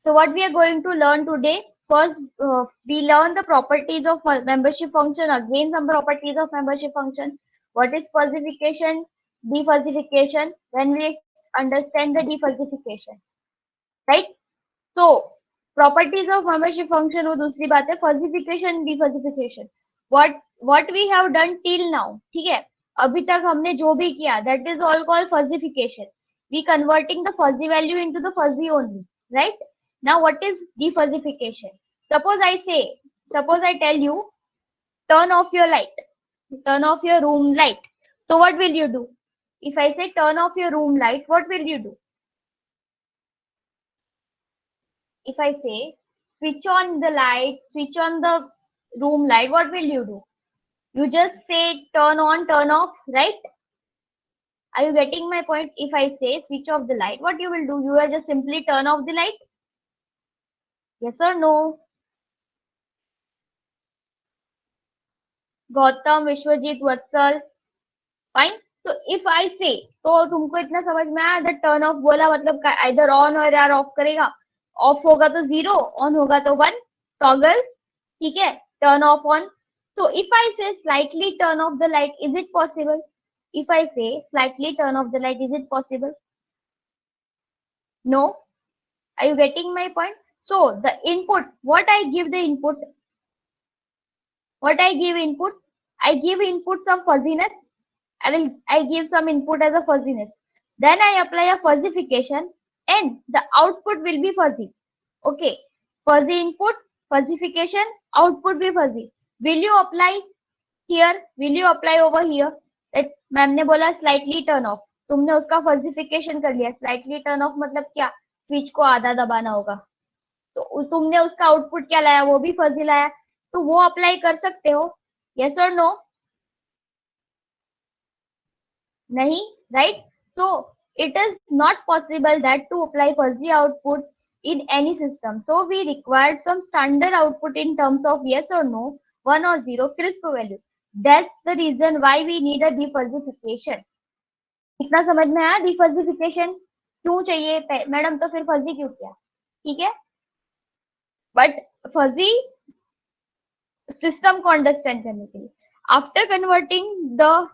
So what we are going to learn today, first we learn the properties of membership function, again some properties of membership function. What is falsification, defalsification, when we understand the defalsification, right? So properties of membership function वो दूसरी बात है, falsification, defalsification. What we have done till now, ठीक है? अभी तक हमने जो भी किया, that is all called falsification. We converting the fuzzy value into the fuzzy only, right? Now what is defuzzification? Suppose I tell you, turn off your light, turn off your room light. So what will you do? If I say turn off your room light, what will you do? If I say switch on the light, switch on the room light, what will you do? You just say turn on, turn off, right? Are you getting my point? If I say switch off the light, what you will do? You will just simply turn off the light. Yes or no? Gautam, Vishwajit, Vatsal, fine. तो if I say, तो तुमको इतना समझ में आया, the turn off बोला मतलब इधर ऑन और यार ऑफ करेगा. ऑफ होगा तो 0, ऑन होगा तो 1, टॉगल, ठीक है, टर्न ऑफ ऑन. तो if I say slightly turn off the light, is it possible? If I say slightly turn off the light, is it possible? No. Are you getting my point? So the input, what I give the input, what I give input, I give input some fuzziness. I give some input as a fuzziness. Then I apply a fuzzification and the output will be fuzzy. Okay. Fuzzy input, fuzzification, output be fuzzy. Will you apply here? Will you apply over here? That ma'am ने बोला slightly turn off. तुमने उसका fuzzification कर लिया. Slightly turn off मतलब क्या? Switch को आधा दबाना होगा. तो तुमने उसका आउटपुट क्या लाया? वो भी फजी लाया. तो वो अप्लाई कर सकते हो? Yes or no? नहीं, right? So it is not possible that to apply fuzzy output in any system. So we required some standard output in terms of yes or no, 1 or 0 crisp value. That's the reason why we need a defuzzification. इतना समझ में आया? डिफजिफिकेशन क्यों चाहिए madam? तो फिर fuzzy क्यों किया? ठीक है, बट फजी सिस्टम को अंडरस्टैंड करने के लिए, after converting the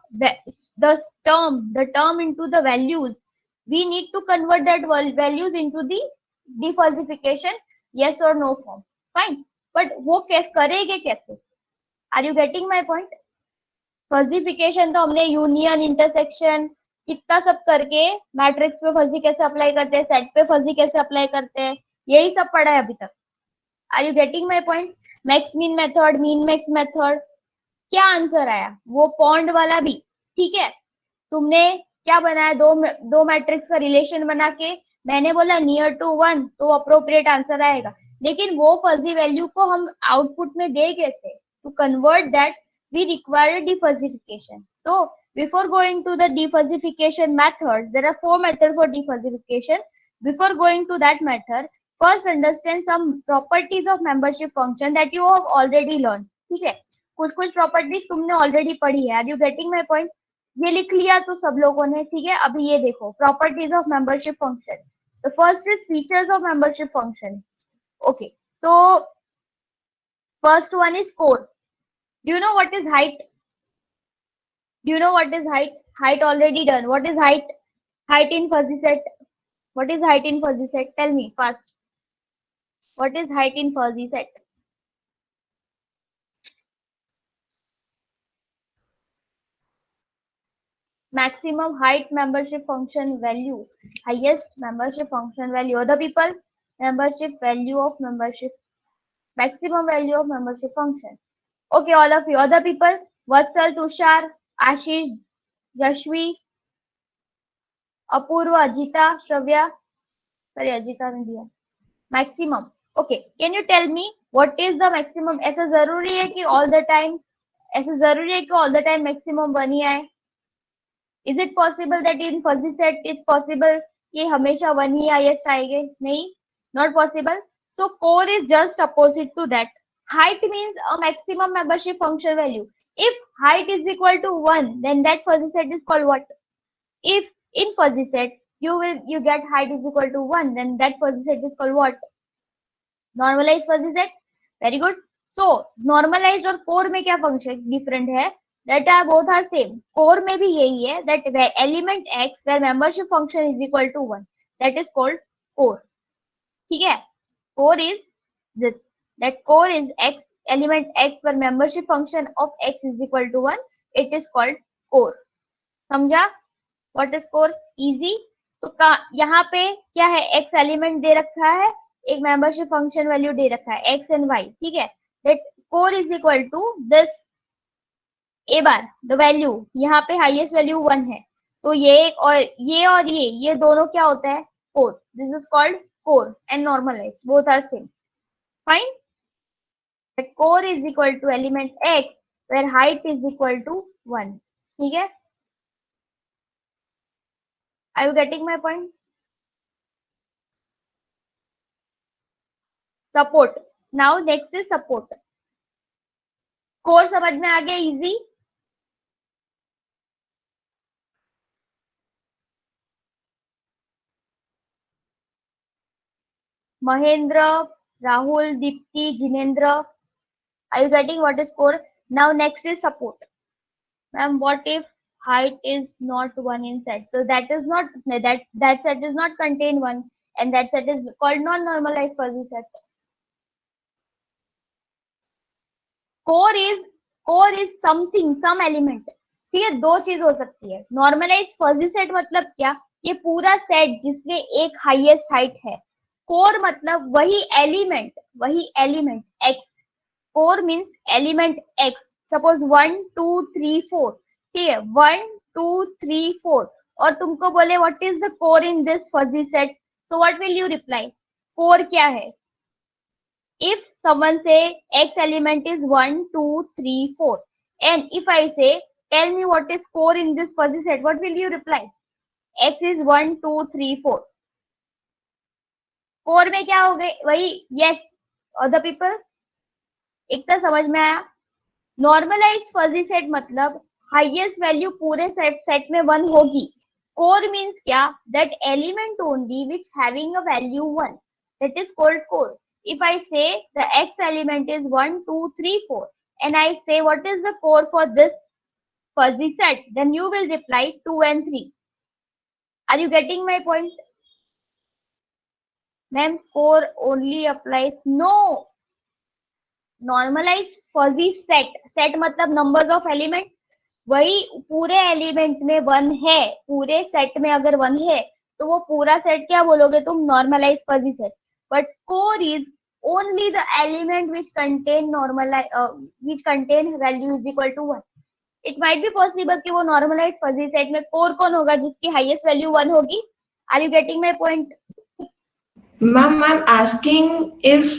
term into the values, we need to convert that values into the defalsification yes or no form. Fine, but वो कैसे करेंगे? कैसे? Are you getting my point? फजीफिकेशन तो हमने यूनियन, इंटरसेक्शन, कितना सब करके मैट्रिक्स पे फजी कैसे अप्लाई करते हैं, सेट पे फजी कैसे अप्लाई करते हैं, यही सब पढ़ा है अभी तक. Are you getting my point? Max mean method, mean max method. क्या आंसर आया? वो पॉन्ड वाला भी. ठीक है, तुमने क्या बनाया? दो मैट्रिक्स का रिलेशन बना के मैंने बोला नियर टू 1, तो अप्रोप्रिएट आंसर आएगा. लेकिन वो फजी वैल्यू को हम आउटपुट में दे कैसे? To convert that we require defuzzification. So before going to the defuzzification methods, there are 4 methods for defuzzification. Before going to that method, first understand some properties of membership function that you have already learned. ठीक है, कुछ properties तुमने already पढ़ी है. Are you getting my point? ये लिख लिया तो सब लोगों ने. ठीक है, अभी ये देखो properties of membership function. The first is features of membership function. Okay, तो first one is core. Do you know what is height? Do you know what is height? Height already done. What is height? Height in fuzzy set. What is height in fuzzy set? Tell me first. What is height in fuzzy set? Maximum height membership function value. Highest membership function value. Other people? Membership value of membership. Maximum value of membership function. Okay, all of you. Other people? Vatsal, Tushar, Ashish, Yashvi, Apurva, Ajita, Shravya. Sorry, Ajita ने दिया maximum. Okay, can you tell me what is the maximum? ऐसा जरूरी है कि all the time, ऐसा जरूरी है कि all the time maximum one ही आए? Is it possible that in fuzzy set is possible कि हमेशा 1 ही हाईएस्ट आएंगे? नहीं, not possible. So core is just opposite to that. Height means a maximum membership function value. If height is equal to 1, then that fuzzy set is called what? If in fuzzy set you get height is equal to 1, then that fuzzy set is called what? Normalize fuzzy set, very good. तो normalize और core में क्या function different है? That are both are same. Core में भी यही है that element X where membership function is equal to 1, that is called core. ठीक है, core is this, that core is X, element X where membership function of X is equal to 1, it is called core. समझा? What is core? Easy. तो यहाँ पे क्या है, x element दे रखा है, एक मेंबरशिप फंक्शन वैल्यू दे रखा है एक्स एंड वाई। ठीक है, that core is equal to this A bar the value, यहाँ पे हाईएस्ट वैल्यू 1 है, तो ये दोनों क्या होता है? Core. This is called core and normalize, both are same. Fine. The core is equal to element X where height is equal to 1। ठीक है, are you getting my point? Support. Now next is support. Core समझ में आ गया, easy. Mahendra, Rahul, Deepti, Jinendra, are you getting what is core? Now next is support. Ma'am, what if height is not 1 in set? So that is not, that set is not contain 1, and that set is called non-normalized fuzzy set. core is something, some element. ठीक है, दो चीज हो सकती है। Normalise fuzzy set मतलब क्या? ये पूरा सेट जिसमें एक हाईएस्ट हाइट है। कोर मतलब वही element x. Core means element x. Suppose 1 2 3 4, ठीक है, 1 2 3 4, और तुमको बोले what is the core in this fuzzy set, तो what will you reply? Core क्या है? if someone say x element is 1 2 3 4, and if I say tell me what is core in this fuzzy set, what will you reply? x is 1 2 3 4। core में क्या हो गए? वही yes, other people, इतना समझ में आया? नॉर्मलाइज फजी सेट मतलब हाईएस्ट वैल्यू पूरे सेट में 1 होगी। कोर मीन्स क्या? That element only which having a value 1, that is called core. If I say the x element is 1 2 3 4, and I say what is the core for this fuzzy set, then you will reply 2 and 3. Are you getting my point? Ma'am, core only applies, no, normalize fuzzy set मतलब numbers of element, वही पूरे element में 1 है, पूरे set में अगर 1 है तो वो पूरा सेट क्या बोलोगे तुम? Normalize fuzzy set. But core is only the element which contain value is equal to 1। It might be possible कि वो नॉर्मलाइज फजी सेट में कोर कौन होगा? जिसकी हाईएस्ट वैल्यू 1 होगी। Are you getting my point? Ma'am, I'm asking if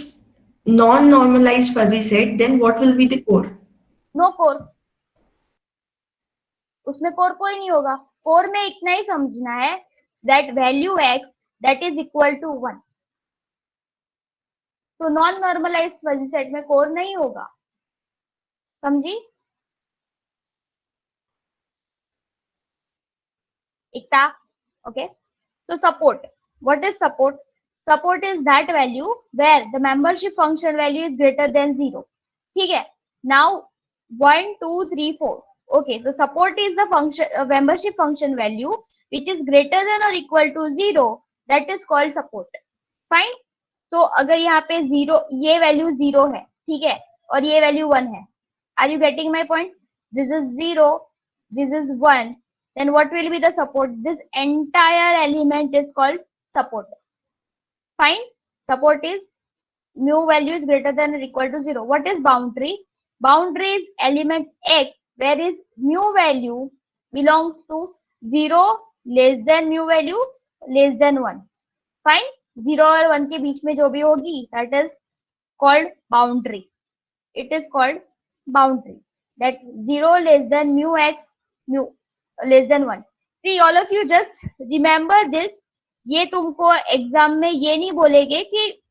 non-normalized fuzzy set, then what will be the core? No core, उसमें core कोई नहीं होगा। कोर में इतना ही समझना है that value X that is equal to 1। तो नॉन नॉर्मलाइज फजी सेट में कोर नहीं होगा। समझी? इतना ओके। तो support, what is support? Support is that value where the membership function value is greater than 0। ठीक है, now 1 2 3 4, okay, so support is the function membership function value which is greater than or equal to 0, that is called support। fine। तो अगर यहाँ पे 0, ये value 0 है, ठीक है, और ये वैल्यू 1 है, are you getting my point? This is 0, this is 1, then what will be the support? This entire element is called support। fine। Support is mu value is greater than or equal to 0। what is boundary? Boundary is element x where is mu value belongs to 0 less than mu value less than 1। fine। 0 और 1 के बीच में जो भी होगी that is called boundary। it is called boundary, that 0 less than mu x, mu less than 1। see all of you just remember this। ये तुमको exam में ये नहीं बोलेगे कि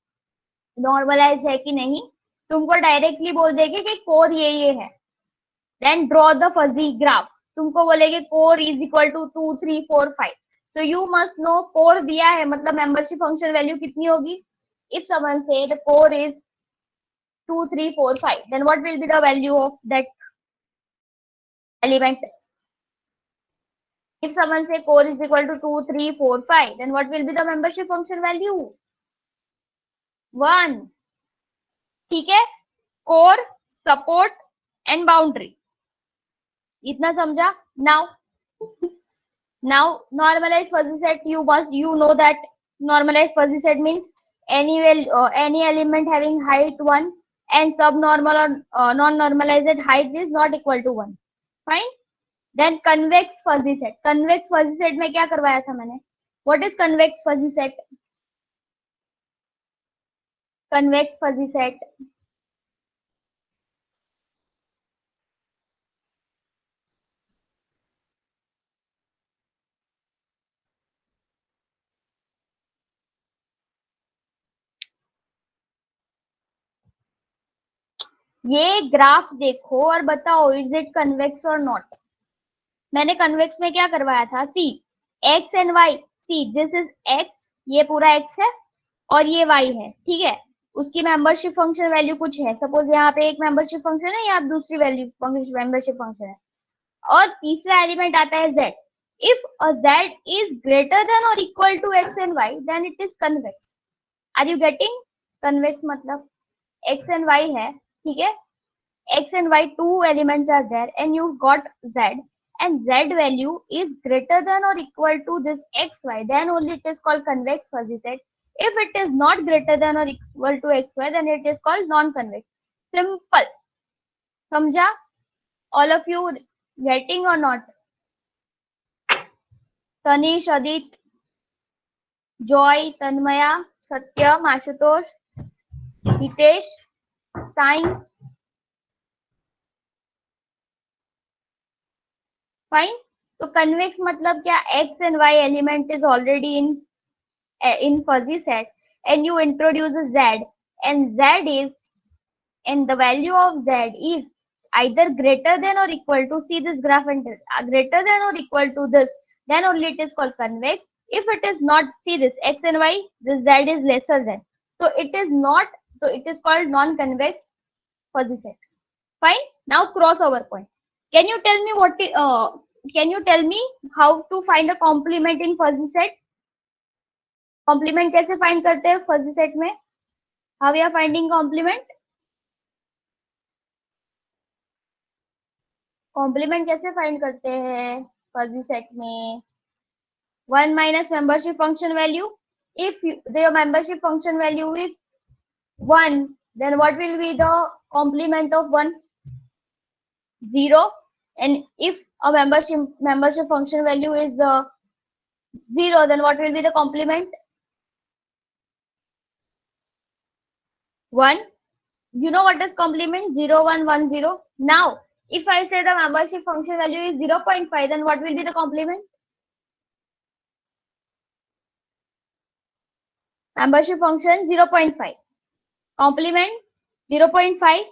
नॉर्मलाइज है कि नहीं, तुमको डायरेक्टली बोल देंगे कि कोर ये है, then draw the fuzzy graph. तुमको बोलेगे कोर इज इक्वल टू 2 3 4 5, तो यू मस्ट नो कोर दिया है मतलब मेंबरशिप फंक्शन वैल्यू कितनी होगी? if someone say the core is 2, 3, 4, 5, then what will be the value of that element? If someone say core is equal to 2, 3, 4, 5, then what will be the membership function value? 1. ठीक है, core, support and boundary. इतना समझा? Now normalized fuzzy set, you know that normalized fuzzy set means any element having height 1 and subnormal or non-normalized height is not equal to 1. Fine. Then convex fuzzy set. Convex fuzzy set में क्या करवाया था मैंने? What is convex fuzzy set? Convex fuzzy set. ये graph देखो और बताओ is it convex और नॉट. मैंने कन्वेक्स में क्या करवाया था? See X and Y. See this is X, ये पूरा एक्स है और ये वाई है. ठीक है, उसकी मेंबरशिप फंक्शन वैल्यू कुछ है. सपोज यहाँ पे एक मेंबरशिप फंक्शन है, यहाँ दूसरी वैल्यू मेंबरशिप फंक्शन है. और तीसरा एलिमेंट आता है z. If a z is greater than और equal to x and y then it is convex. Are you getting? Convex मतलब x एंड y है. ठीक है, x and y two elements are there and you got z and z value is greater than or equal to this xy, then only it is called convex fuzzy set. If it is not greater than or equal to xy, then it is called non-convex. Simple. समझा? All of you getting or not? Tanish, Adit, Joy, Tanmaya, Satyam, Ashutosh, Hitesh, sign. Fine. तो convex मतलब क्या? X and Y element is already in fuzzy set and you introduce a z and the value of z is either greater than or equal to, see this graph, and greater than or equal to this, then only it is called convex. If it is not, see this x and y, this z is lesser than, so it is not, so it is called non-convex fuzzy set. Fine. Now crossover point. Can you tell me can you tell me how to find a complement in fuzzy set? Complement कैसे find करते हैं fuzzy set में? How we are finding complement? Complement कैसे find करते हैं fuzzy set में? 1 minus membership function value. If the membership function value is 1, then what will be the complement of 1? 0. And if a membership function value is 0, then what will be the complement? 1. You know what is complement? 0, 1, 1, 0. Now, if I say the membership function value is 0.5, then what will be the complement? Membership function 0.5. Complement 0.5.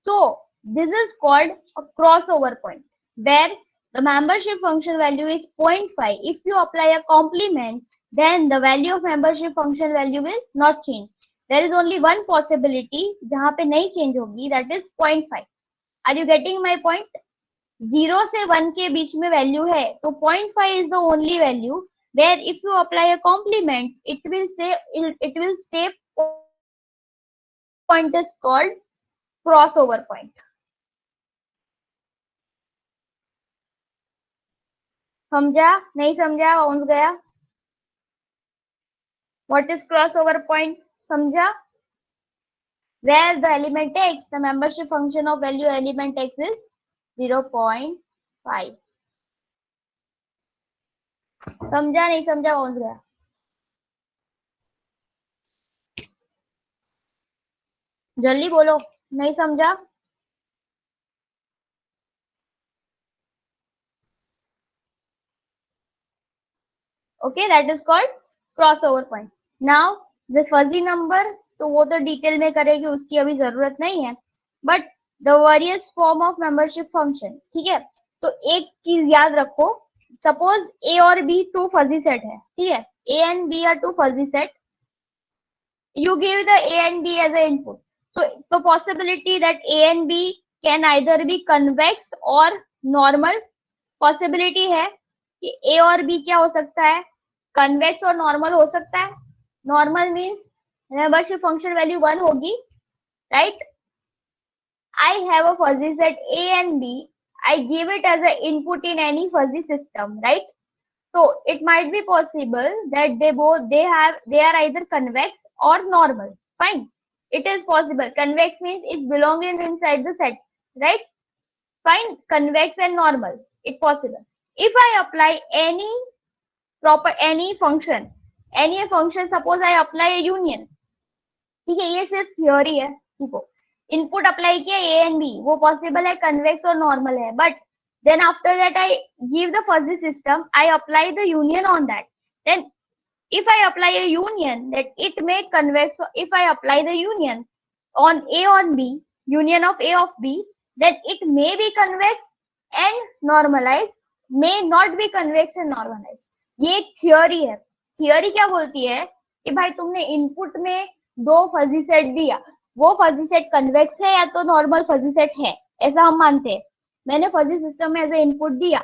So, this is called a crossover point, where the membership function value is 0.5. If you apply a complement, then the value of membership function value will not change. There is only one possibility जहाँ पे नहीं change होगी, that is 0.5. Are you getting my point? 0 से 1 के बीच में value है, तो 0.5 is the only value where if you apply a complement, it will stay point is called crossover point. समझा? नहीं समझा? पहुंच गया? What is crossover point? समझा? Where the element x, the membership function of value element x is 0.5. समझा? नहीं समझा? पहुंच गया? जल्दी बोलो. नहीं समझा? Okay, that is called crossover point. Now the fuzzy number, तो वो तो डिटेल में करेगी, उसकी अभी जरूरत नहीं है. But the various form of membership function. ठीक है, तो एक चीज याद रखो. सपोज ए और बी टू फजी सेट है. ठीक है, A and B are two fuzzy set. you give the A and B as an input. So the possibility that A and B can either be convex or normal, possibility है कि A और B क्या हो सकता है, convex और normal हो सकता है. Normal means membership function value 1 होगी, right? I have a fuzzy set A and B. I give it as an input in any fuzzy system, right? So it might be possible that they are either convex or normal. Fine. It is possible. Convex means it's belonging inside the set, right? Fine. Convex and normal. It's possible. If I apply any function, suppose I apply a union. ठीक है, ये सिर्फ theory है. देखो, input apply किया ए and B, वो possible है, convex और नॉर्मल है, but then after that I give the fuzzy system, I apply the union on that. Then if I apply a union, that it may convex. So if I apply the union on A on B, union of A of B, then it may be convex and normalized, may not be convex and normalized. ये एक theory है. Theory क्या बोलती है कि भाई तुमने input में दो फजी सेट दिया, वो फजी सेट कन्वेक्स है या तो नॉर्मल फजी सेट है, ऐसा हम मानते हैं. मैंने फजी सिस्टम में एज ए इनपुट दिया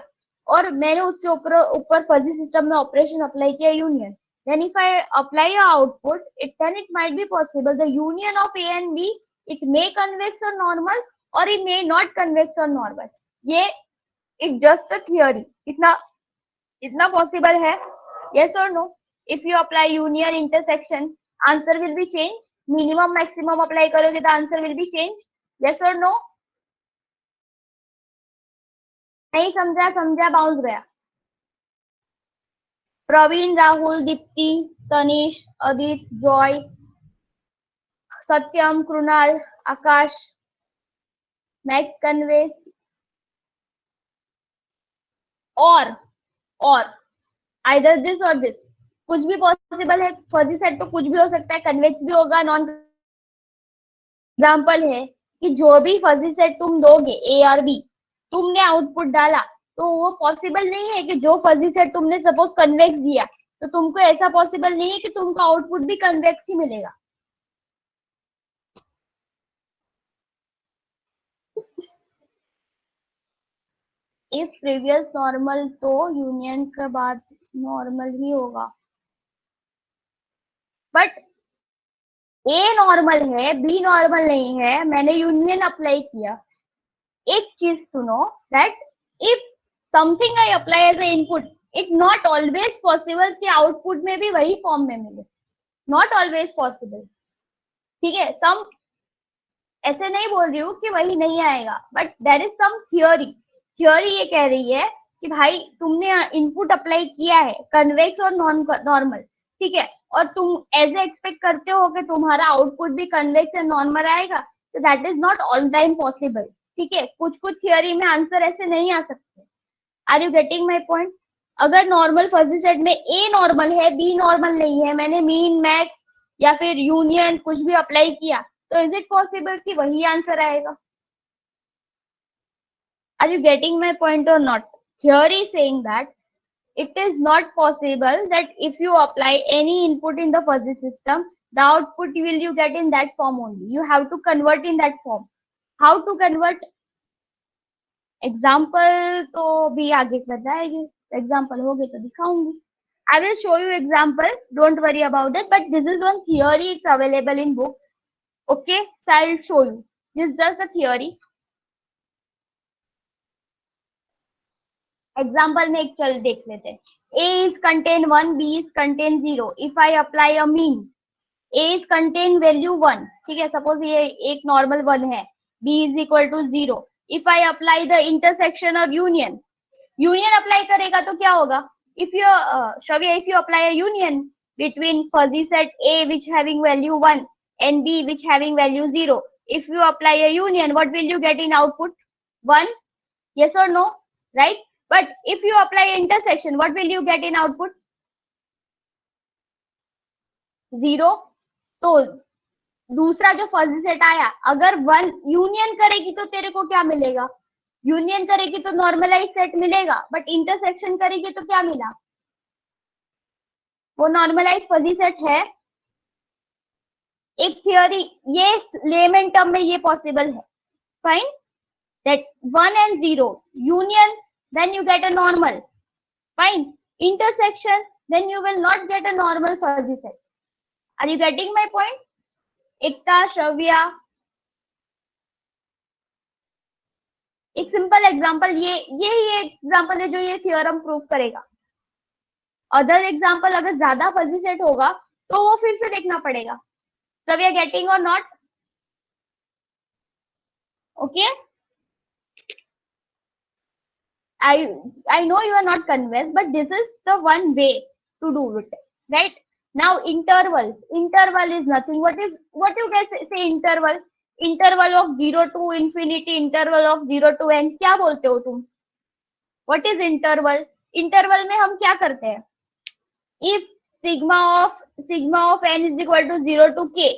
और मैंने उसके ऊपर फजी सिस्टम में ऑपरेशन अप्लाई किया union. Then if I apply a output, then it might be possible the union of A and B, it may convex or normal or it may not convex or normal. ये it's just a theory. इतना possible है? Yes or no? If you apply union intersection, answer will be changed. Minimum maximum apply करोगे तो answer will be changed. Yes or no? नहीं समझा bounce गया. Praveen, Rahul, Deepti, Tanish, Adit, Joy, सत्यम, कृणाल, आकाश, max, कन्वेस और either this और this, कुछ भी पॉसिबल है. फजी सेट तो कुछ भी हो सकता है, कन्वेक्स भी होगा, नॉन. एग्जाम्पल है कि जो भी फजी सेट तुम दोगे ए और बी, तुमने आउटपुट डाला तो वो पॉसिबल नहीं है कि जो फजी सेट तुमने सपोज कन्वेक्स दिया तो तुमको ऐसा पॉसिबल नहीं है कि तुमको आउटपुट भी कन्वेक्स ही मिलेगा. इफ प्रीवियस नॉर्मल तो यूनियन के बाद नॉर्मल ही होगा, बट ए नॉर्मल है, बी नॉर्मल नहीं है, मैंने यूनियन अप्लाई किया. एक चीज सुनो, that if something I apply as a input, it not always possible कि आउटपुट में भी वही फॉर्म में मिले. Not always possible. ठीक है, सम ऐसे नहीं बोल रही हूँ कि वही नहीं आएगा, but there is some theory. Theory ये कह रही है कि भाई तुमने इनपुट अप्लाई किया है कन्वेक्स और नॉर्मल, ठीक है, और तुम ऐसे एक्सपेक्ट करते हो कि तुम्हारा आउटपुट भी कन्वेक्स एंड नॉर्मल आएगा, तो that is not all time possible. ठीक है, कुछ थियोरी में आंसर ऐसे नहीं आ सकते. Are you getting my point? अगर नॉर्मल फजी सेट में ए नॉर्मल है, बी नॉर्मल नहीं है, मैंने मीन, मैक्स या फिर यूनियन कुछ भी अप्लाई किया, तो इज इट पॉसिबल कि वही आंसर आएगा? Are you getting my point or not? Theory is saying that it is not possible that if you apply any input in the fuzzy system, the output will you get in that form only. You have to convert in that form. How to convert? Example तो भी आगे बताएगी. Example हो गए तो दिखाऊंगी. I will show you example. Don't worry about it. But this is one theory. It's available in book. Okay, so I will show you. This is just the theory. Example में एक चल देख लेते हैं. A is contain 1, B is contain 0. If I apply a mean, A is contain value 1. ठीक है, suppose ये एक नॉर्मल 1 है, B is equal to 0. If I apply the intersection or union, union apply करेगा तो क्या होगा? If you Shravya, if you apply a union between fuzzy set A which having value 1 and B which having value 0, if you apply a union, what will you get in output? 1. Yes or no? Right? But if you apply intersection, what will you get in output? 0. तो दूसरा जो fuzzy set आया, अगर 1 union करेगी तो तेरे को क्या मिलेगा? यूनियन करेगी तो नॉर्मलाइज सेट मिलेगा, बट इंटरसेक्शन करेगी तो क्या मिला? वो नॉर्मलाइज फजी सेट है. एक थियोरी, ये लेमन टर्म में ये पॉसिबल है. Fine, that 1 and 0 union, then you get a normal. Fine, intersection, then you will not get a normal fuzzy set. Are you getting my point? एकता, श्रव्या, एक simple example, ये example है जो ये theorem prove करेगा. Other example अगर ज्यादा fuzzy set होगा तो वो फिर से देखना पड़ेगा. श्रव्या, गेटिंग और not? Okay, I know you are not convinced, but this is the one way to do it, right? Now interval is nothing. What you guys say interval? Interval of 0 to infinity, interval of 0 to n, क्या बोलते हो तुम? What is interval? Interval में हम क्या करते हैं? If sigma of n is equal to 0 to k,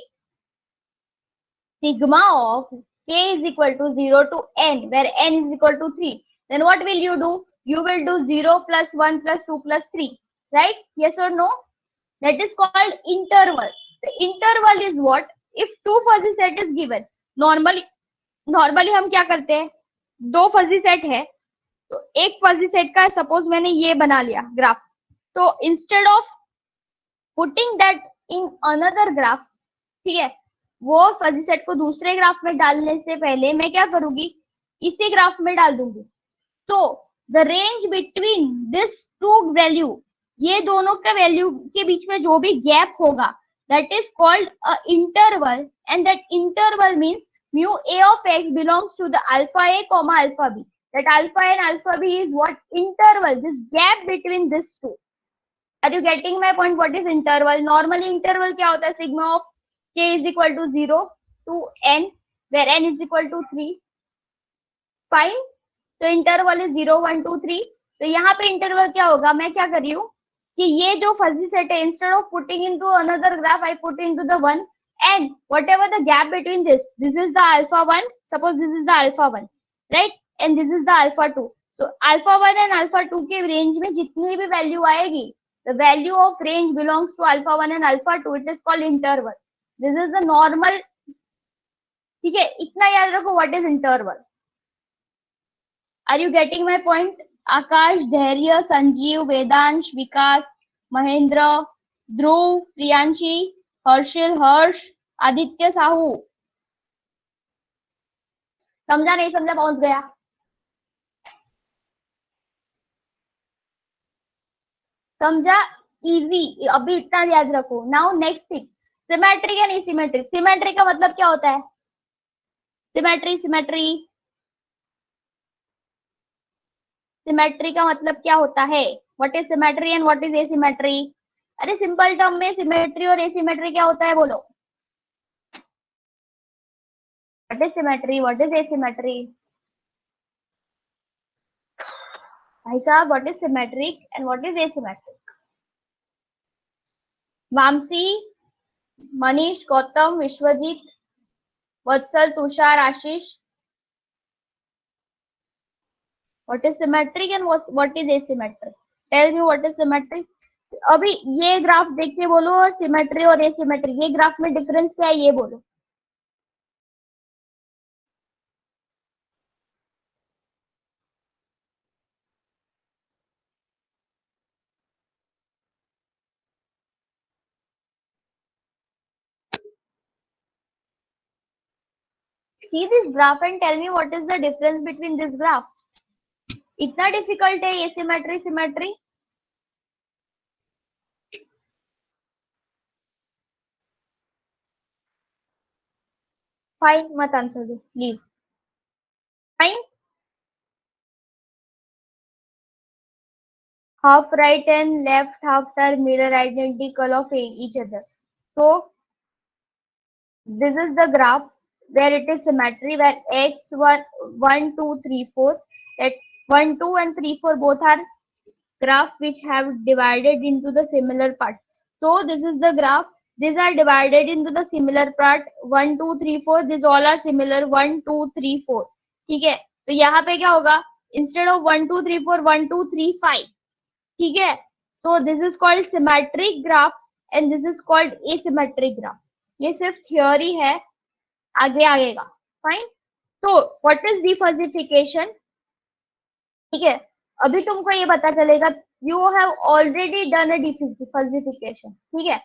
sigma of k is equal to 0 to n, where n is equal to 3, then what will you do? You will do 0 plus 1 plus 2 plus 3, right? Yes or no? That is called interval. The interval is what? If two fuzzy set is given, normally हम क्या करते हैं? दो fuzzy set है तो एक fuzzy set का suppose मैंने ये बना लिया ग्राफ, तो instead of putting that in another graph, ठीक है, वो फजी सेट को दूसरे ग्राफ में डालने से पहले मैं क्या करूंगी? इसी ग्राफ में डाल दूंगी. तो the range between this two value, ये दोनों के वैल्यू के बीच में जो भी गैप होगा, that is called a interval, and that interval means mu a of x belongs to the alpha a comma alpha b. That alpha and alpha b is what? Interval, this gap between these two. Are you getting my point? What is interval? Normally interval क्या होता है? Sigma of k is equal to 0 to n, where n is equal to 3. Fine. तो interval is 0 1 2 3. तो यहाँ पे interval क्या होगा? मैं क्या कर रही हूँ कि ये जो फजी सेट है, instead of putting into another graph, I put into the one, and whatever the gap between this is the alpha 1, suppose this is the alpha 1, right, and this is the alpha 2. So alpha 1 and alpha 2 के range में जितनी भी value आएगी, the value of range belongs to alpha 1 and alpha 2, it is called interval. This is the normal. ठीक है, इतना याद रखो what is interval. Are you getting my point? आकाश, धैर्य, संजीव, वेदांश, विकास, महेंद्र, ध्रुव, प्रियांशी, हर्षिल, हर्ष, आदित्य, साहू. समझा नहीं समझा? पहुंच गया? समझा? इजी. अभी इतना याद रखो. Now next thing, symmetric and asymmetric. Symmetric का मतलब क्या होता है? सिमेट्री का मतलब क्या होता है? What is symmetry and what is asymmetry? अरे सिंपल टर्म में सिमेट्री और एसिमेट्री क्या होता है बोलो. What is symmetry, what is asymmetry? भाई साहब, what is symmetric and what is asymmetric? Vamsi, Manish, Gautam, Vishwajit, Vatsal, Tushar, Ashish. What is symmetric and what is asymmetric? Tell me what is symmetric. अभी ये ग्राफ देख के बोलो और सिमेट्री और एसिमेट्री, ये ग्राफ में डिफरेंस क्या है ये बोलो. See this graph and tell me what is the difference between this graph. इतना डिफिकल्ट है एसिमेट्री सिमेट्री? फाइन, मत आंसर दो, leave. Fine. Half right and left half are mirror identical of each other. So this is the graph where it is symmetry, where x 1 2 3 4, that 1 2 and 3 4 both are graph which have divided into the similar parts. So this is the graph, these are divided into the similar part 1 2 3 4, these all are similar 1 2 3 4. ठीक है, तो यहाँ पे क्या होगा? instead of 1 2 3 4 1 2 3 5. ठीक है, so this is called symmetric graph and this is called asymmetric graph. ये सिर्फ थियोरी है, आगे आएगा। फाइन। तो व्हाट इज डिफॉजिफिकेशन? ठीक है, अभी तुमको ये पता चलेगा, you have already done a defuzzification. ठीक है,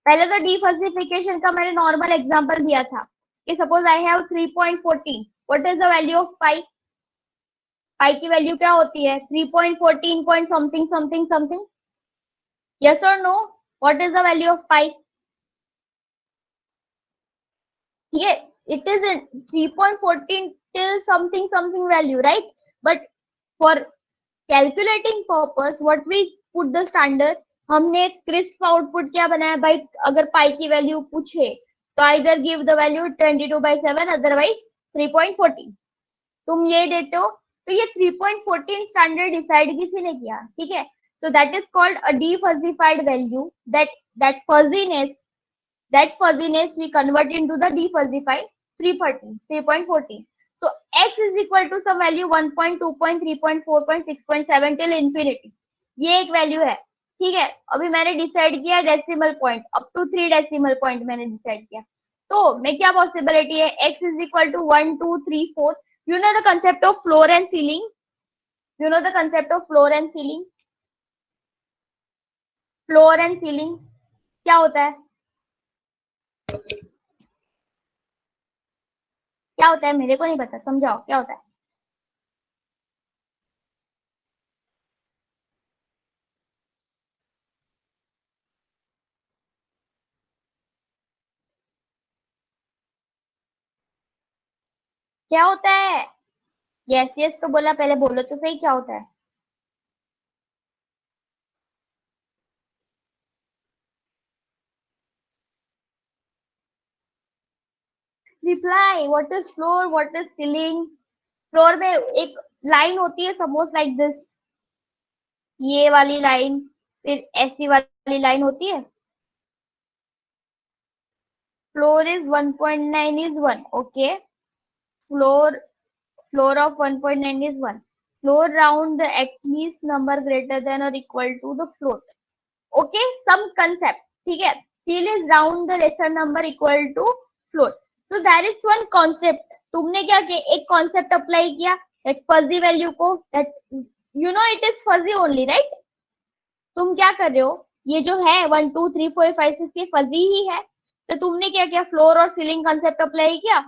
पहले तो डिफॉजिफिकेशन का मैंने नॉर्मल एग्जांपल दिया था कि suppose I have 3.14, what is the value of pi? Pi की वैल्यू क्या होती है? 3.14 point something something something. Yes और no? What is the value of pi? ठीक है, it is in 3.14 till something something value, right? But for calculating purpose what we put the standard, हमने crisp output क्या बनाया भाई? अगर पाई की value पूछे तो either give the value 22/7, otherwise 3.14। तुम ये देते हो, तो ये 3.14 स्टैंडर्ड डिसाइड किसी ने किया। ठीक है, so that is called a defuzzified value, that fuzziness we convert into the defuzzified 3.14. So x is equal to some value 1.2.3.4.6.7 till infinity, ये एक वैल्यू है। ठीक है, अभी मैंने डिसाइड किया decimal point, up to 3 decimal point मैंने decide किया, तो मैं क्या पॉसिबिलिटी है? x is equal to 1 2 3 4। you know the concept of floor and ceiling? you know the concept of floor and ceiling? Floor and ceiling क्या होता है? क्या होता है मेरे को नहीं पता, समझाओ क्या होता है? क्या होता है? यस यस तो बोला, पहले बोलो तो सही, क्या होता है? Reply, what is floor, what is ceiling? Floor में एक लाइन होती है सपोज लाइक दिस, ये वाली लाइन, फिर ऐसी वाली लाइन होती है। Floor is 1.9 is 1, okay. Floor floor of 1.9 is 1. Floor round the at least number greater than or equal to the float. Okay, some concept. ठीक है, seal is round the lesser number equal to float. So there is one concept. तुमने क्या किया? एक concept apply किया that fuzzy value को, that you know it is fuzzy only, right? तुम क्या कर रहे हो? ये जो है 1 2 3 4 5 6 ये fuzzy ही है, तो तुमने क्या किया? फ्लोर और सीलिंग कंसेप्ट अप्लाई किया,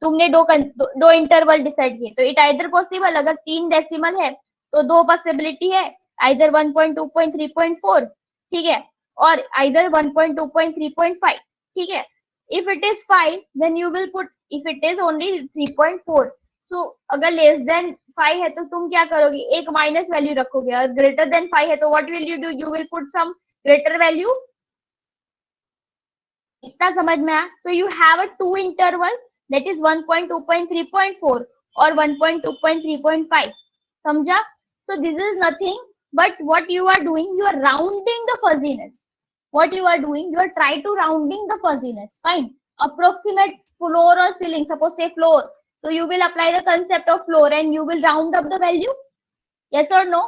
तुमने दो इंटरवल डिसाइड किए। तो इट आइदर पॉसिबल, अगर 3 डेसिमल है तो दो पॉसिबिलिटी है, आइदर 1.2.3.4, ठीक है, और आइदर 1.2.3.5। ठीक है, if it is 5 then you will put, if it is only 3.4, so अगर लेस देन 5 है तो तुम क्या करोगे? एक माइनस वैल्यू रखोगे, और ग्रेटर देन 5 है तो what will you do? You will put some greater value. इतना समझ में आया? तो you have a two interval, that is 1.2.3.4 or 1.2.3.5, समझा? So this is nothing but what you are doing, you are rounding the fuzziness. What you are doing, you are trying to rounding the fuzziness. Fine, approximate floor or ceiling, suppose say floor, so you will apply the concept of floor and you will round up the value. Yes or no?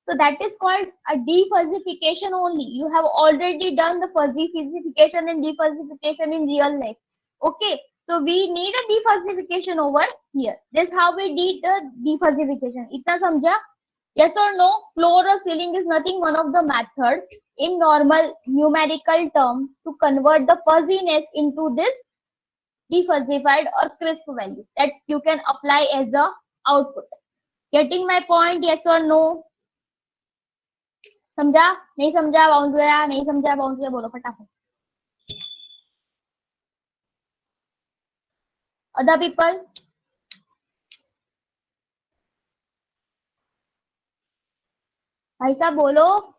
So that is called a defuzzification only. You have already done the fuzzification and defuzzification in real life. Okay, so we need a defuzzification over here. This how we did the defuzzification. इतना समझा? Yes or no? Floor or ceiling is nothing one of the method in normal numerical term to convert the fuzziness into this defuzzified or crisp value that you can apply as a output. Getting my point? Yes or no? समझा? नहीं समझा? Bounce गया? नहीं समझा? Bounce गया? बोलो फटाफट। Other people? भाई साहब बोलो।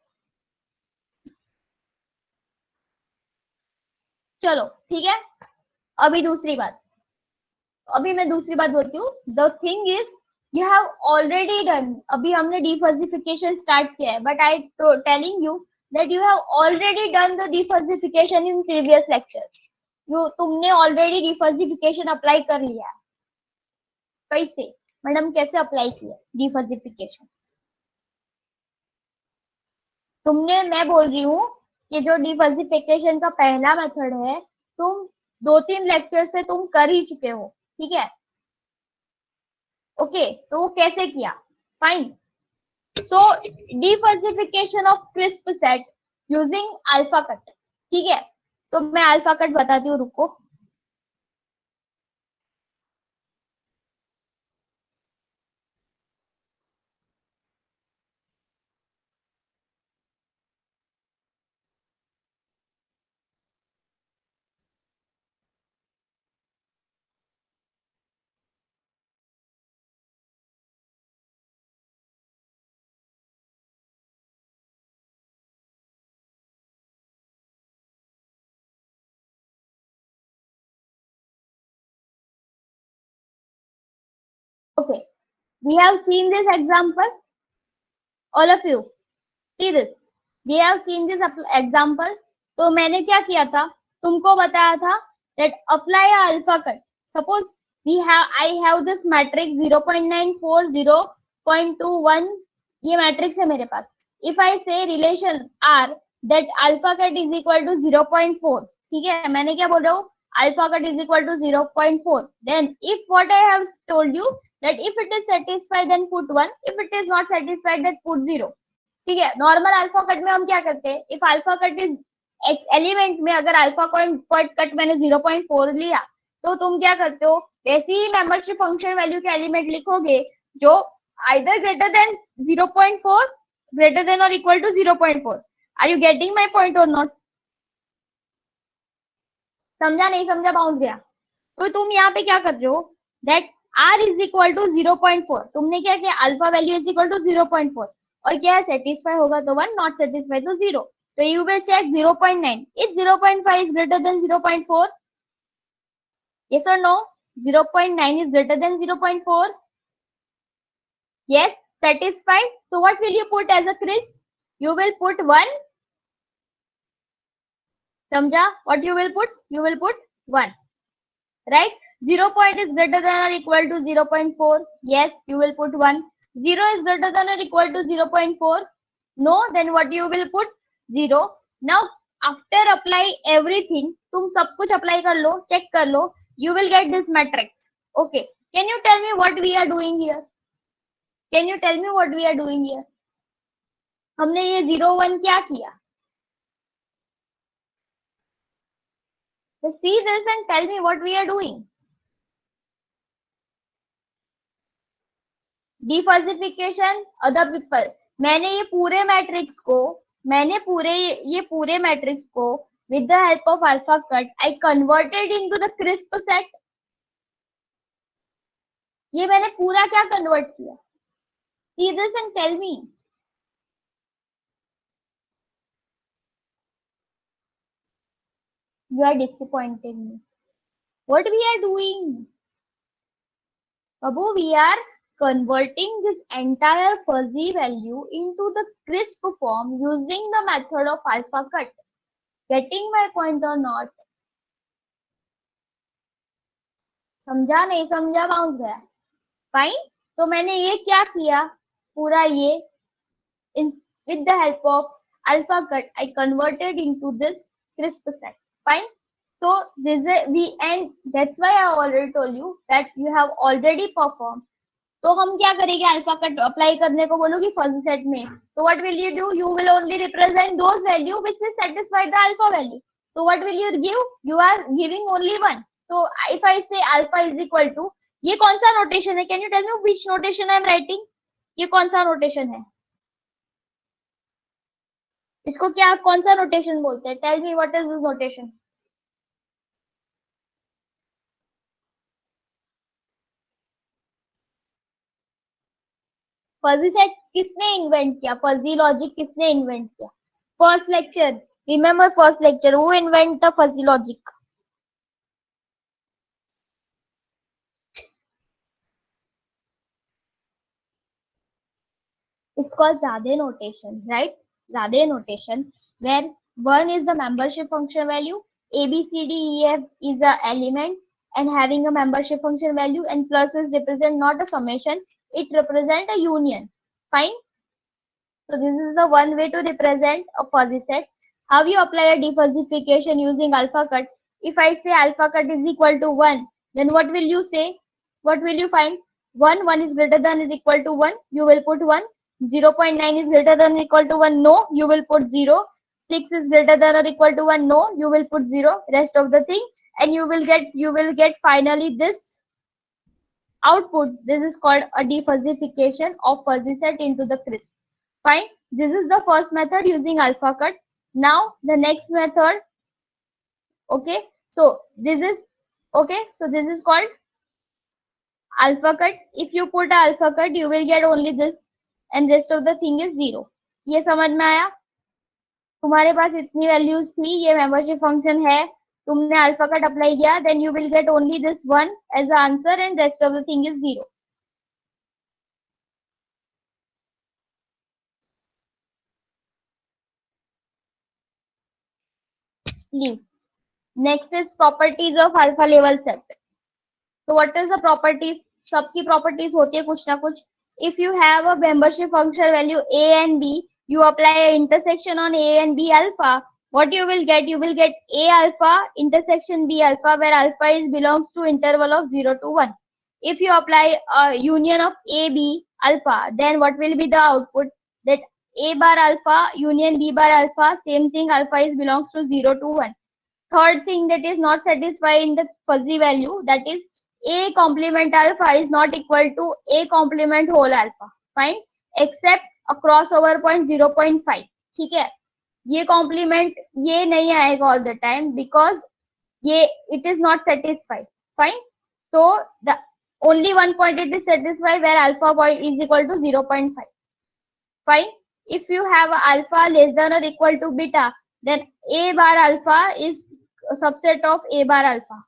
चलो ठीक है, अभी दूसरी बात, अभी मैं दूसरी बात बोलती हूँ। The thing is you have already done, अभी हमने डिफजिफिकेशन स्टार्ट किया है, but I telling you that you have already done the defuzzification in previous lecture. तुमने ऑलरेडी डिफजिफिकेशन अप्लाई कर लिया। कैसे मैडम, कैसे अप्लाई किया डिफजिफिकेशन? तुमने, मैं बोल रही हूँ कि जो डिफजिफिकेशन का पहला मेथड है, तुम 2-3 लेक्चर से तुम कर ही चुके हो, ठीक है। ओके, तो वो कैसे किया, फाइन। So defuzzification of crisp set using alpha cut, ठीक है। तो मैं अल्फा कट बताती हूँ, रुको। Okay, we have seen this example, all of you see this, we have seen this example। तो मैंने क्या किया था, तुमको बताया था that apply a alpha cut। Suppose I have this matrix 0.94 0.21, ये मैट्रिक्स है मेरे पास। If I say relation R that alpha cut is equal to 0.4, ठीक है, मैंने क्या बोल रहा हूँ, alpha cut is equal to 0.4, then if what I have told you that if it is satisfied then put 1, if it is not satisfied then put 0, ठीक है। Normal alpha cut में हम क्या करते हैं, if alpha cut is element में अगर alpha cut मैंने 0.4 लिया, तो तुम क्या करते हो, वैसे ही मेंबरशिप फंक्शन वैल्यू के एलिमेंट लिखोगे जो either greater than 0.4, greater than और equal to 0.4। Are you getting my point और नॉट? समझा नहीं समझा, बाउंस गया। तो तुम यहाँ पे क्या कर रहे हो, that r is equal to 0.4, तुमने क्या किया, alpha value is equal to 0.4, और क्या है, सेटिस्फाई होगा तो 1, नॉट सेटिस्फाई तो 0। तो you will check 0.9, is 0.5 is greater than 0.4, yes or no? 0.9 is greater than 0.4, yes, satisfied। So what will you put as a crisp? You will put 1, समझा, what you will put, you will put 1, right? 0 point is greater than or equal to 0.4, yes, you will put 1। 0 is greater than or equal to 0.4, no, then what you will put, 0। now after apply everything, तुम सब कुछ apply कर लो, check कर लो, you will get this matrix। okay, can you tell me what we are doing here? can you tell me what we are doing here? हमने ये 0 1 क्या किया? see this and tell me what we are doing। Defuzzification other people, मैंने ये पूरे matrix को, ये पूरे मैट्रिक्स को with the help of alpha cut I converted into the crisp set. ये मैंने पूरा क्या कन्वर्ट किया, see this and tell me. You are disappointed me, what we are doing Babu, we are converting this entire fuzzy value into the crisp form using the method of alpha cut। Getting my point or not? समझा नहीं समझा, bounce गया, fine. तो मैंने ये क्या किया, पूरा ये with the help of alpha cut I converted into this crisp set, fine। so this is we, and that's why I already told you that you have already performed। तो हम क्या करेंगे, अल्फा कट अप्लाई करने को बोलोगी first set में, तो what will you do, you will only represent those value which is satisfied the alpha value. so what will you give, you are giving only one। so if I say alpha is equal to, ये कौन सा notation है, can you tell me which notation I am writing, ये कौन सा notation है, इसको क्या कौन सा नोटेशन बोलते हैं, tell me what is this notation. Fuzzy set किसने इन्वेंट किया, फजी लॉजिक किसने इन्वेंट किया, first lecture, remember first lecture, who invent the fuzzy logic? It's called Zade notation, right? Zade notation, where 1 is the membership function value, A, B, C, D, E, F is a element and having a membership function value, and pluses represent not a summation, it represent a union. Fine. So this is the one way to represent a fuzzy set. How you apply a defuzzification using alpha cut? if I say alpha cut is equal to 1, then what will you say? What will you find? 1 is greater than or equal to 1, you will put 1. 0.9 is greater than or equal to 1, no, you will put 0. 6 is greater than or equal to 1, no, you will put 0. Rest of the thing, and you will get finally this output. This is called a defuzzification of fuzzy set into the crisp. Fine. This is the first method using alpha cut. Now the next method. Okay. So this is called alpha cut. If you put alpha cut, you will get only this, and rest of the thing is 0. ये समझ में आया? तुम्हारे पास इतनी values थी, ये membership function है, तुमने अल्फा कट अप्लाई किया, then you will get only this one as answer and rest of the thing is 0. Leave. Next is properties of alpha level set. So what is the properties? सबकी properties होती है कुछ ना कुछ. If you have a membership function value a and b, you apply an intersection on a and b alpha. What you will get? You will get a alpha intersection b alpha, where alpha is belongs to interval of 0 to 1. If you apply a union of a b alpha, then what will be the output? That a bar alpha union b bar alpha, same thing, alpha is belongs to 0 to 1. Third thing that is not satisfied in the fuzzy value, that is a complement alpha is not equal to a complement whole alpha. Fine. Except a crossover point 0.5. ठीक है, ये complement ये नहीं आएगा all the time because ये it is not satisfied. Fine. So the only one point it is satisfied where alpha point is equal to 0.5. Fine. If you have alpha less than or equal to beta, then a bar alpha is a subset of a bar alpha.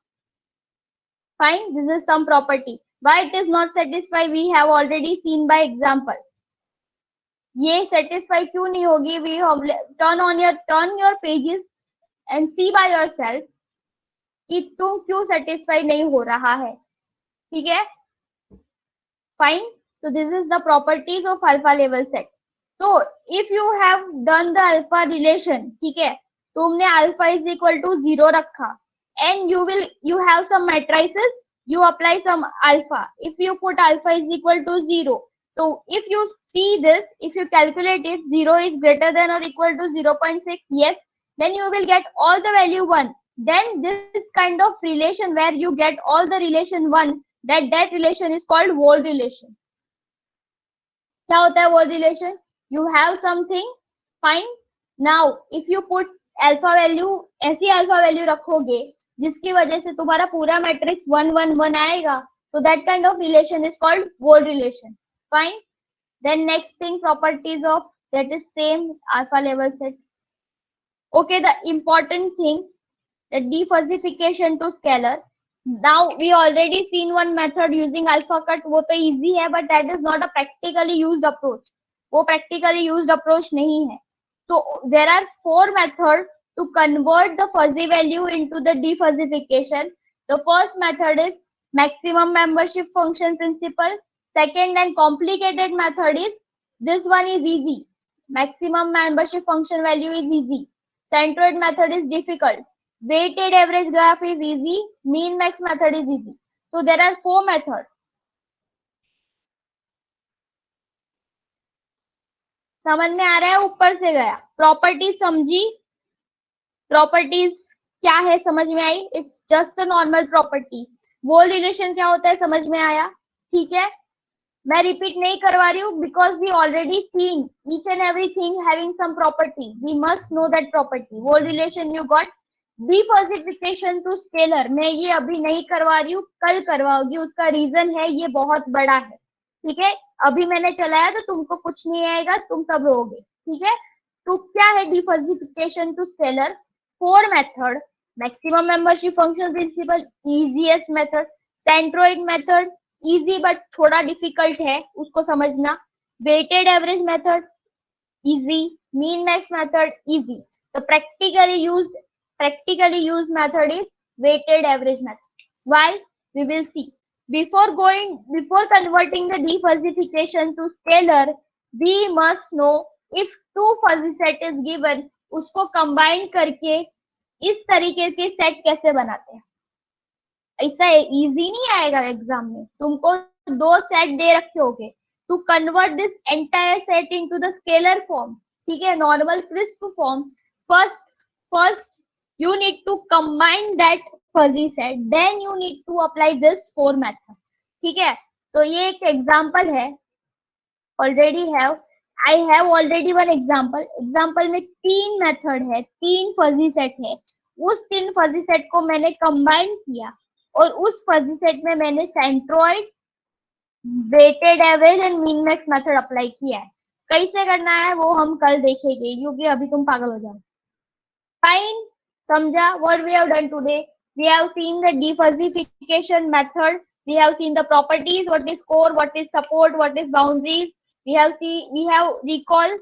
Fine. This is some property. Why it is not satisfied? We have already seen by example. ये satisfy क्यों नहीं होगी? We have turn your pages and see by yourself कि तुम क्यों satisfy नहीं हो रहा है. ठीक है? Fine. So this is the properties of alpha level set. So if you have done the alpha relation, ठीक है, तुमने alpha is equal to 0 रखा, and you have some matrices, you apply some alpha. If you put alpha is equal to 0, so if you see this, if you calculate it, 0 is greater than or equal to 0.6, yes, then you will get all the value 1. Then this kind of relation where you get all the relation 1, that relation is called whole relation. क्या होता है whole relation? You have something, fine. Now if you put alpha value, ऐसी alpha value रखोगे जिसकी वजह से तुम्हारा पूरा मैट्रिक्स 1 1 1 आएगा, so that kind of relation is called whole relation. Fine. Then next thing, properties of that is same alpha level set. Okay, the important thing, the defuzzification to scalar. Now we already seen one method using alpha cut, वो तो easy है, but that is not a practically used approach. वो practically used approach नहीं है. So there are 4 methods to convert the fuzzy value into the defuzzification. The first method is maximum membership function principle. Second and complicated method is, this one is easy. Maximum membership function value is easy. Centroid method is difficult. Weighted average graph is easy. Mean max method is easy. So there are 4 methods. समझ में आ रहा है? ऊपर से गया. Properties समझी? Properties क्या है समझ में आई? It's just a normal property. वो रिलेशन क्या होता है समझ में आया? ठीक है, मैं रिपीट नहीं करवा रही हूँ because we already seen each and everything having some property. We must know that property. वो relation you got. Defuzzification to scalar मैं ये अभी नहीं करवा रही हूँ, कल करवाओगी. उसका रीजन है ये बहुत बड़ा है. ठीक है, अभी मैंने चलाया तो तुमको कुछ नहीं आएगा, तुम सब रहोगे. ठीक है, तो क्या है defuzzification to scalar? 4 method. Maximum membership function principle, easiest method. Centroid method, easy but थोड़ा डिफिकल्ट है, उसको समझना. Weighted average method, easy. Mean max method, easy. The practically used method is weighted average method. Why? We will see. Before converting the defuzzification to scalar, we must know if two fuzzy set is given, उसको combine करके इस तरीके के set कैसे बनाते हैं। ऐसा easy नहीं आएगा एग्जाम में, तुमको दो सेट दे रखे होगे to convert this entire set into the scalar form, ठीक है, normal crisp form. First you need to combine that fuzzy set, then you need to apply this four method, ठीक है। तो ये एक एग्जांपल है, I have already one example में तीन मेथड है, तीन फजी सेट है, उस तीन फजी सेट को मैंने कंबाइन किया और उस फजी सेट में मैंने centroid, weighted average and mean max method apply किया है। कैसे करना है वो हम कल देखेंगे, क्योंकि अभी तुम पागल हो जाओ। फाइन, समझा? What we have done today, we have seen the defuzzification method, we have seen the properties, what is core, what is support, what is boundaries, we have recall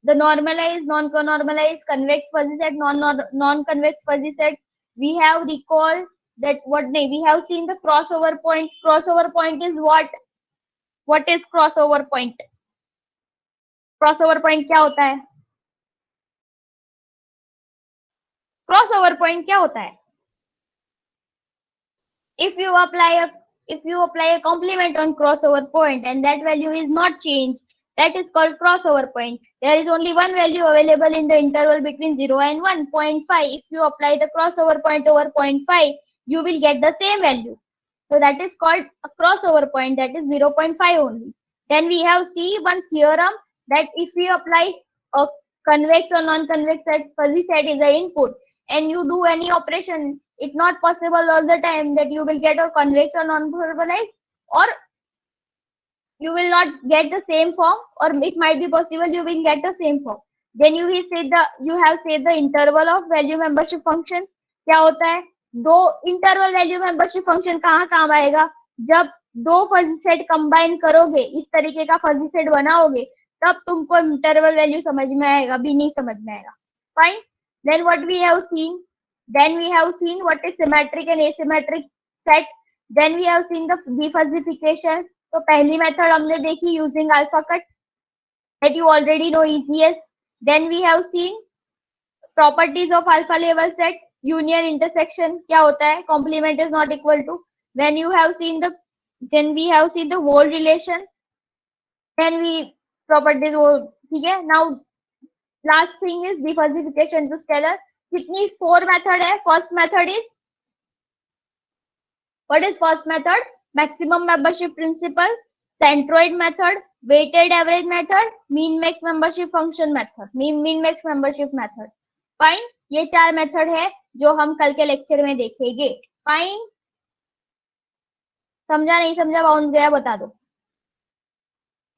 the normalized, non-normalized, convex fuzzy set, non-convex fuzzy set. We have recall that we have seen the crossover point. Crossover point is what is crossover point? Crossover point क्या होता है? Crossover point क्या होता है? if you apply a complement on crossover point and that value is not changed, that is called crossover point. There is only one value available in the interval between 0 and 1, 0.5. If you apply the crossover point over 0.5, you will get the same value. So that is called a crossover point, that is 0.5 only. Then we have one theorem that if we apply a convex or non-convex set, fuzzy set is the input, and you do any operation, it's not possible all the time that you will get a convex or non-normalized, or you will not get the same form, or it might be possible you will get the same form. Then you have said the interval of value membership function क्या होता है? दो interval value membership function कहाँ काम आएगा? जब दो fuzzy set combine करोगे, इस तरीके का फजी सेट बनाओगे, तब तुमको इंटरवल वैल्यू समझ में आएगा, भी नहीं समझ में आएगा। Fine, then what we have seen what is symmetric and asymmetric set. Then we have seen the defuzzification. तो पहली मेथड हमने देखी using alpha cut, that you already know easiest. Then we have seen properties of alpha level set, union intersection क्या होता है, complement is not equal to. Then we have seen the whole relation. Then properties वो, ठीक है। Now last thing is defuzzification to scalar. कितनी 4 method है? First method is, what is first method? Maximum membership principle, centroid method, weighted average method, mean max membership function method, mean max membership method. Fine, ये 4 method है जो हम कल के lecture में देखेंगे। फाइन, समझा नहीं समझा, बाउंड गया, बता दो।